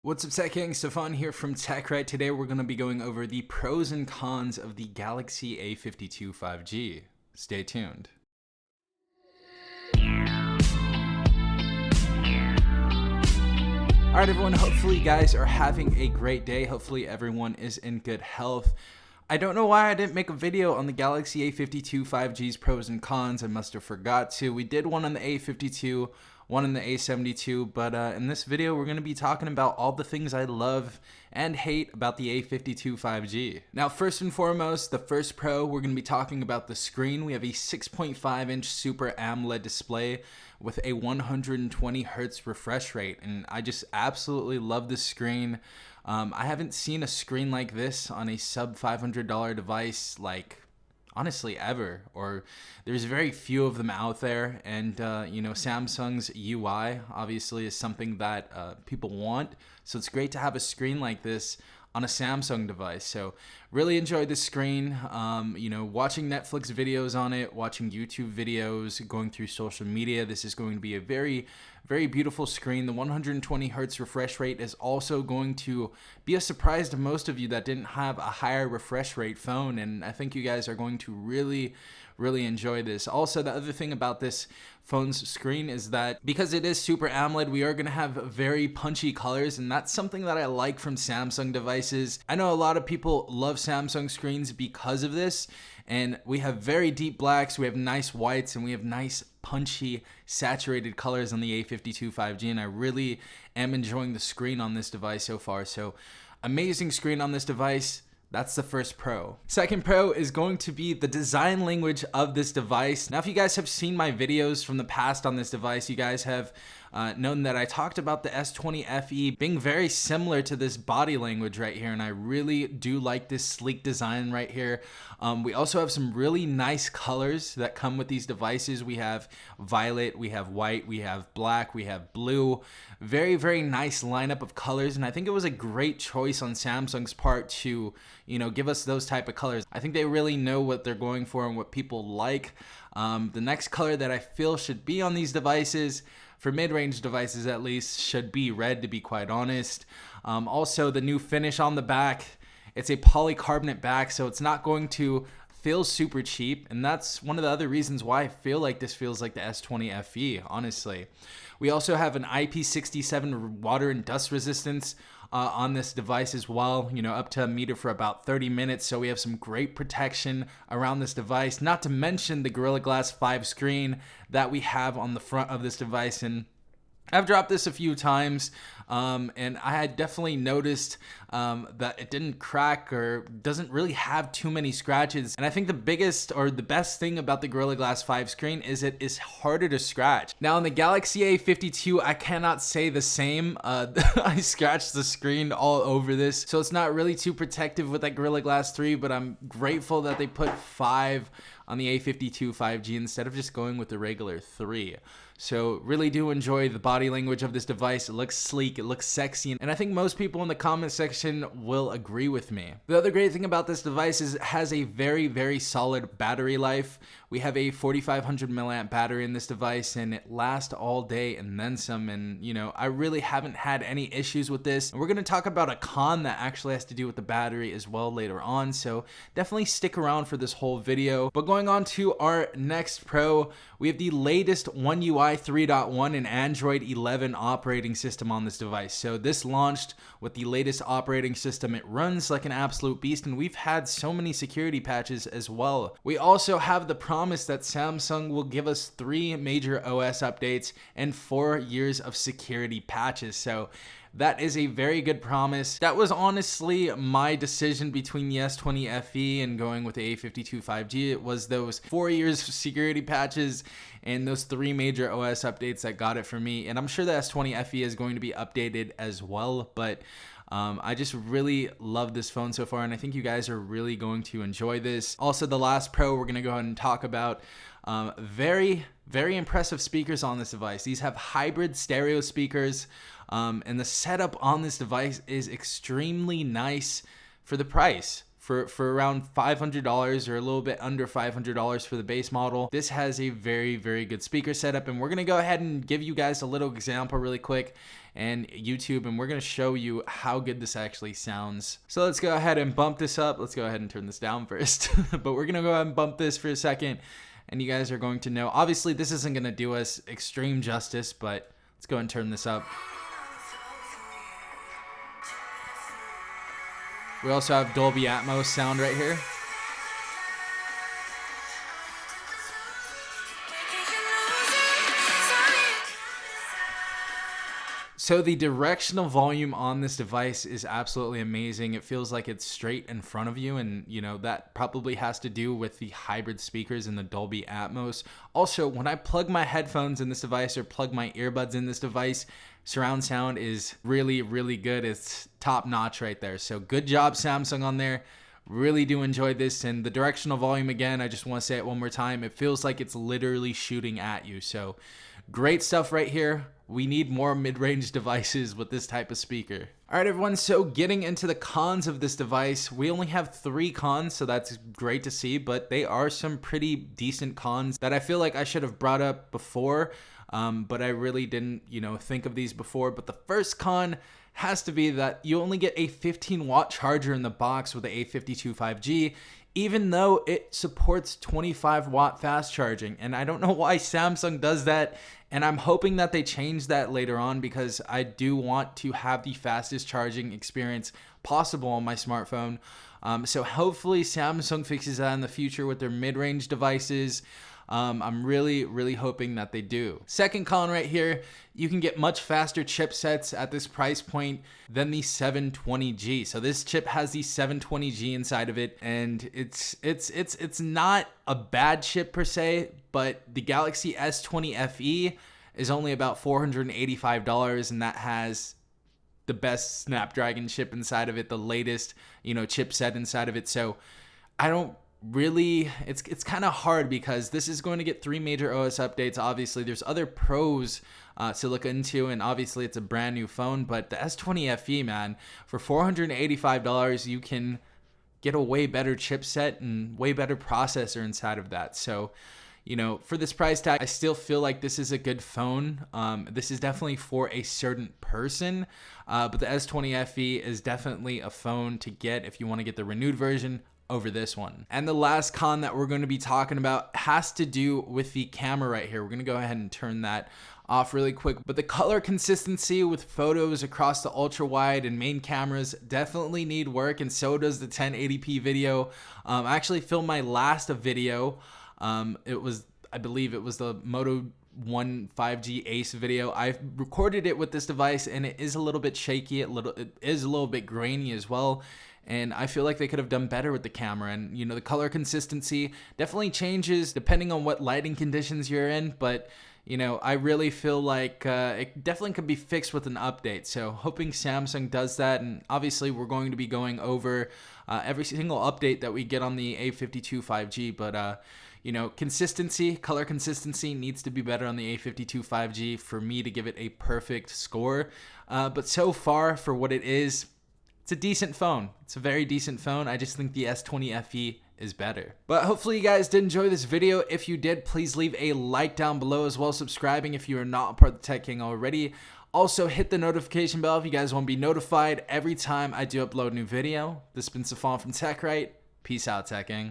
What's up, Tech Gang? Stefan here from TechRight. Today we're going to be going over the pros and cons of the Galaxy A52 5G. Stay tuned. Alright everyone, hopefully you guys are having a great day. Hopefully everyone is in good health. I don't know why I didn't make a video on the Galaxy A52 5G's pros and cons. I must have forgot to. We did one on the A52, one on the A72, but in this video we're going to be talking about all the things I love and hate about the A52 5G. Now, first and foremost, the first pro, we're going to be talking about the screen. We have a 6.5-inch Super AMOLED display with a 120 Hz refresh rate, and I just absolutely love this screen. I haven't seen a screen like this on a sub $500 device honestly ever, or there's very few of them out there. And Samsung's UI obviously is something that people want, so it's great to have a screen like this on a Samsung device. So really enjoyed the screen. Watching Netflix videos on it, watching YouTube videos, going through social media, this is going to be a very, very beautiful screen. The 120 Hz refresh rate is also going to be a surprise to most of you that didn't have a higher refresh rate phone, and I think you guys are going to really enjoy this. Also, the other thing about this phone's screen is that because it is Super AMOLED, we are going to have very punchy colors, and that's something that I like from Samsung devices. I know a lot of people love Samsung screens because of this, and we have very deep blacks, we have nice whites, and we have nice punchy saturated colors on the A52 5G, and I really am enjoying the screen on this device so far. So amazing screen on this device. That's the first pro. Second pro is going to be the design language of this device. Now, if you guys have seen my videos from the past on this device, you guys have known that I talked about the S20 FE being very similar to this body language right here, and I really do like this sleek design right here. We also have some really nice colors that come with these devices. We have violet, we have white, we have black, we have blue. Very, very nice lineup of colors, and I think it was a great choice on Samsung's part to give us those type of colors. I think they really know what they're going for and what people like. The next color that I feel should be on these devices, for mid-range devices at least, should be red, to be quite honest. Also, the new finish on the back, it's a polycarbonate back, so it's not going to feel super cheap, and that's one of the other reasons why I feel like this feels like the S20 FE, honestly. We also have an IP67 water and dust resistance on this device as well, up to a meter for about 30 minutes. So we have some great protection around this device, not to mention the Gorilla Glass 5 screen that we have on the front of this device. And I've dropped this a few times, and I had definitely noticed that it didn't crack or doesn't really have too many scratches. And I think the biggest or the best thing about the Gorilla Glass 5 screen is it is harder to scratch. Now, on the Galaxy A52, I cannot say the same. I scratched the screen all over this, so it's not really too protective with that Gorilla Glass 3, but I'm grateful that they put 5 on the A52 5G instead of just going with the regular 3. So really do enjoy the body language of this device. It looks sleek, it looks sexy, and I think most people in the comment section will agree with me. The other great thing about this device is it has a very, very solid battery life. We have a 4500 milliamp battery in this device, and it lasts all day and then some, and I really haven't had any issues with this. And we're going to talk about a con that actually has to do with the battery as well later on, so definitely stick around for this whole video. But going on to our next pro, we have the latest One UI 3.1 and Android 11 operating system on this device. So this launched with the latest operating system. It runs like an absolute beast, and we've had so many security patches as well. We also have the promise that Samsung will give us 3 major OS updates and 4 years of security patches. So that is a very good promise. That was honestly my decision between the S20 FE and going with the A52 5G. It was those 4 years of security patches and those 3 major OS updates that got it for me. And I'm sure the S20 FE is going to be updated as well, but I just really love this phone so far, and I think you guys are really going to enjoy this. Also, the last pro we're going to go ahead and talk about, very, very impressive speakers on this device. These have hybrid stereo speakers, and the setup on this device is extremely nice for the price. For around $500 or a little bit under $500 for the base model. This has a very, very good speaker setup, and we're gonna go ahead and give you guys a little example really quick and YouTube, and we're going to show you how good this actually sounds. So let's go ahead and bump this up. Let's go ahead and turn this down first, but we're going to go ahead and bump this for a second, and you guys are going to know. Obviously, this isn't going to do us extreme justice, but let's go ahead and turn this up. We also have Dolby Atmos sound right here. So the directional volume on this device is absolutely amazing. It feels like it's straight in front of you, and you know that probably has to do with the hybrid speakers and the Dolby Atmos. Also, when I plug my headphones in this device or plug my earbuds in this device, surround sound is really, really good. It's top notch right there. So good job, Samsung, on there. Really do enjoy this. And the directional volume, again, I just want to say it one more time. It feels like it's literally shooting at you. So great stuff right here. We need more mid-range devices with this type of speaker. All right, everyone, so getting into the cons of this device, we only have 3 cons, so that's great to see, but they are some pretty decent cons that I feel like I should have brought up before, but I really didn't, think of these before. But the first con has to be that you only get a 15-watt charger in the box with the A52 5G, even though it supports 25-watt fast charging. And I don't know why Samsung does that, and I'm hoping that they change that later on, because I do want to have the fastest charging experience possible on my smartphone. So hopefully Samsung fixes that in the future with their mid-range devices. I'm really, really hoping that they do. Second con right here, you can get much faster chipsets at this price point than the 720G. So this chip has the 720G inside of it, and it's not a bad chip per se, but the Galaxy S20 FE is only about $485, and that has the best Snapdragon chip inside of it, the latest, chipset inside of it. So I don't really, it's kind of hard, because this is going to get 3 major OS updates. Obviously there's other pros to look into, and obviously it's a brand new phone, but the S20 FE, man, for $485 you can get a way better chipset and way better processor inside of that. So for this price tag, I still feel like this is a good phone. This is definitely for a certain person, but the S20 FE is definitely a phone to get if you want to get the renewed version over this one. And the last con that we're going to be talking about has to do with the camera right here. We're going to go ahead and turn that off really quick, but the color consistency with photos across the ultra wide and main cameras definitely need work, and so does the 1080p video. I actually filmed my last video. I believe it was the Moto 1 5G Ace video. I recorded it with this device, and it is a little bit shaky. It is a little bit grainy as well. And I feel like they could have done better with the camera. And, the color consistency definitely changes depending on what lighting conditions you're in. But, I really feel like it definitely could be fixed with an update. So hoping Samsung does that. And obviously we're going to be going over every single update that we get on the A52 5G. But, consistency, color consistency needs to be better on the A52 5G for me to give it a perfect score. But so far, for what it is, it's a decent phone. It's a very decent phone. I just think the S20 FE is better. But hopefully you guys did enjoy this video. If you did, please leave a like down below, as well as subscribing if you are not a part of the Tech King already. Also, hit the notification bell if you guys want to be notified every time I do upload a new video. This has been Safon from TechRight. Peace out, Tech King.